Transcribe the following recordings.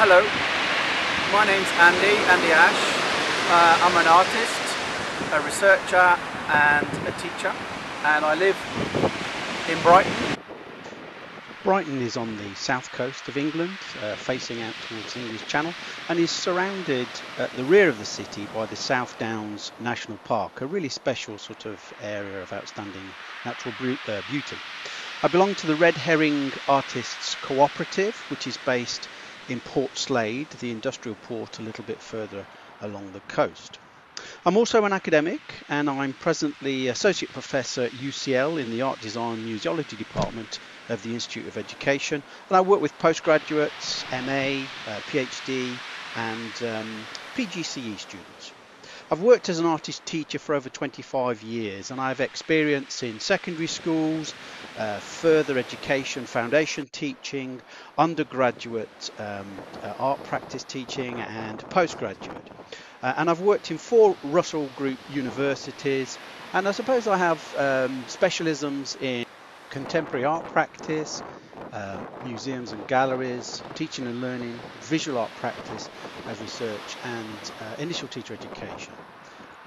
Hello, my name's Andy Ash. I'm an artist, a researcher and a teacher, and I live in Brighton. Brighton is on the south coast of England, facing out towards the English Channel, and is surrounded at the rear of the city by the South Downs National Park, a really special sort of area of outstanding natural beauty. I belong to the Red Herring Artists Cooperative, which is based in Port Slade, the industrial port a little bit further along the coast. I'm also an academic, and I'm presently Associate Professor at UCL in the Art Design Museology Department of the Institute of Education, and I work with postgraduates, MA, PhD and PGCE students. I've worked as an artist teacher for over 25 years, and I have experience in secondary schools, further education, foundation teaching, undergraduate art practice teaching and postgraduate. And I've worked in 4 Russell Group universities, and I suppose I have specialisms in contemporary art practice, museums and galleries, teaching and learning, visual art practice as research, and initial teacher education.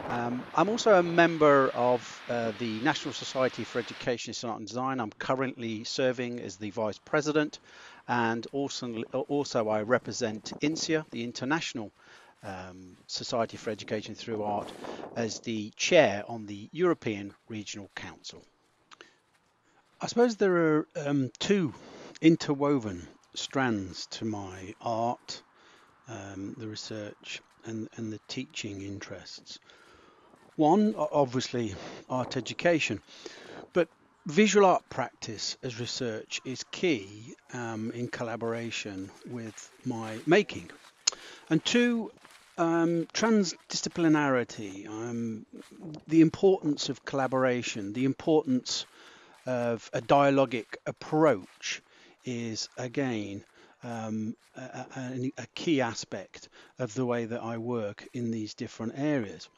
I'm also a member of the National Society for Education in Art and Design. I'm currently serving as the Vice President, and also I represent INSEA, the International Society for Education through Art, as the Chair on the European Regional Council. I suppose there are 2 interwoven strands to my art, the research and the teaching interests. One, obviously, art education, but visual art practice as research is key in collaboration with my making. And 2, transdisciplinarity, the importance of collaboration, the importance of a dialogic approach is again a key aspect of the way that I work in these different areas.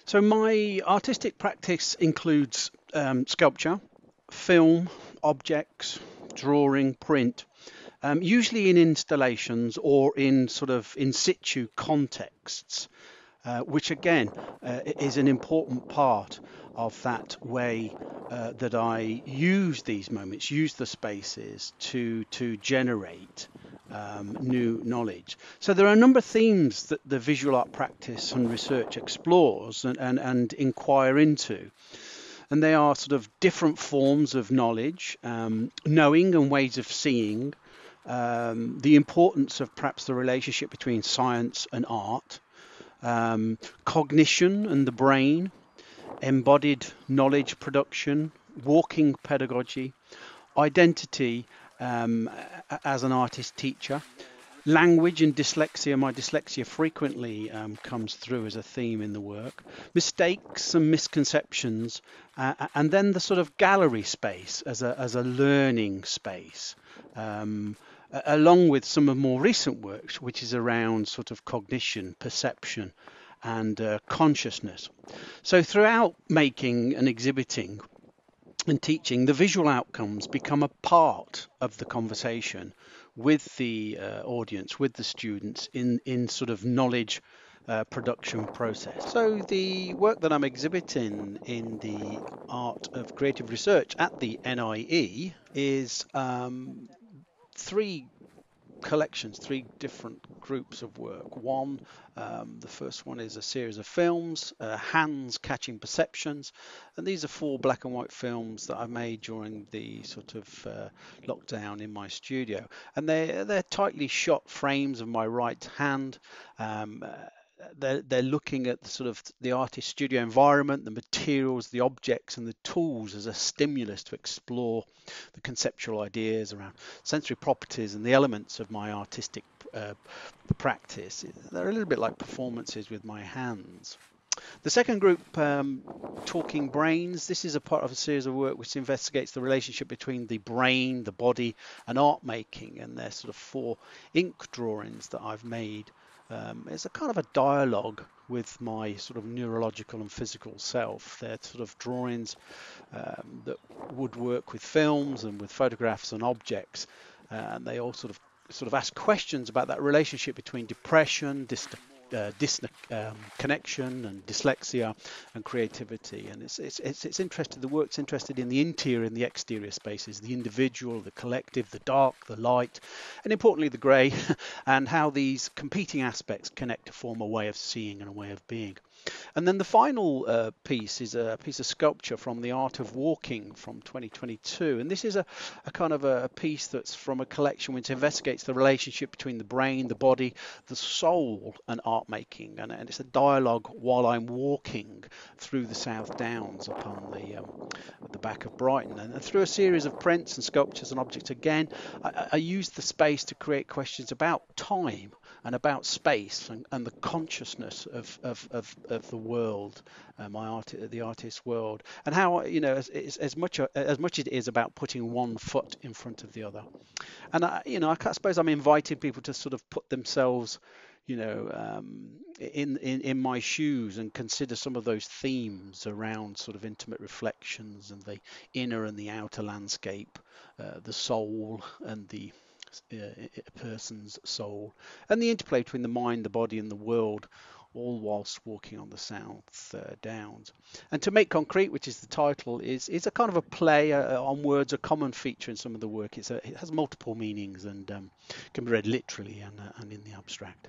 So my artistic practice includes sculpture, film, objects, drawing, print, usually in installations or in sort of in situ contexts, which again is an important part of that way that I use these moments, use the spaces to generate new knowledge. So there are a number of themes that the visual art practice and research explores and inquire into. And they are sort of different forms of knowledge, knowing and ways of seeing, the importance of perhaps the relationship between science and art, cognition and the brain, embodied knowledge production, walking pedagogy, identity as an artist teacher, language and dyslexia. My dyslexia frequently comes through as a theme in the work, mistakes and misconceptions, and then the sort of gallery space as a learning space, along with some of more recent works, which is around sort of cognition, perception, and consciousness. So throughout making and exhibiting and teaching, the visual outcomes become a part of the conversation with the audience, with the students in sort of knowledge production process. So the work that I'm exhibiting in the Art of Creative Research at the NIE is 3 collections, 3 different groups of work. One, the first one is a series of films, Hands Catching Perceptions, and these are 4 black and white films that I made during the sort of lockdown in my studio, and they're tightly shot frames of my right hand. They're looking at the sort of the artist studio environment, the materials, the objects and the tools as a stimulus to explore the conceptual ideas around sensory properties and the elements of my artistic practice. They're a little bit like performances with my hands. The second group, Talking Brains, this is a part of a series of work which investigates the relationship between the brain, the body and art making, and there's sort of 4 ink drawings that I've made. It's a kind of a dialogue with my sort of neurological and physical self. They're sort of drawings that would work with films and with photographs and objects, and they all sort of sort of ask questions about that relationship between depression, connection, and dyslexia, and creativity. And it's interested. The work's interested in the interior and the exterior spaces, the individual, the collective, the dark, the light, and importantly the grey, and how these competing aspects connect to form a way of seeing and a way of being. And then the final piece is a piece of sculpture from the Art of Walking from 2022. And this is a kind of a piece that's from a collection which investigates the relationship between the brain, the body, the soul, and art making. And it's a dialogue while I'm walking through the South Downs upon the back of Brighton. And through a series of prints and sculptures and objects, again, I used the space to create questions about time and about space and the consciousness of the world, the artist's world, and how, as much as it is about putting one foot in front of the other. And I suppose I'm inviting people to sort of put themselves, in my shoes and consider some of those themes around sort of intimate reflections and the inner and the outer landscape, the soul and the a person's soul, and the interplay between the mind, the body, and the world, all whilst walking on the South Downs. And To Make Concrete, which is the title, is a kind of a play on words, a common feature in some of the work. It has multiple meanings and can be read literally and in the abstract.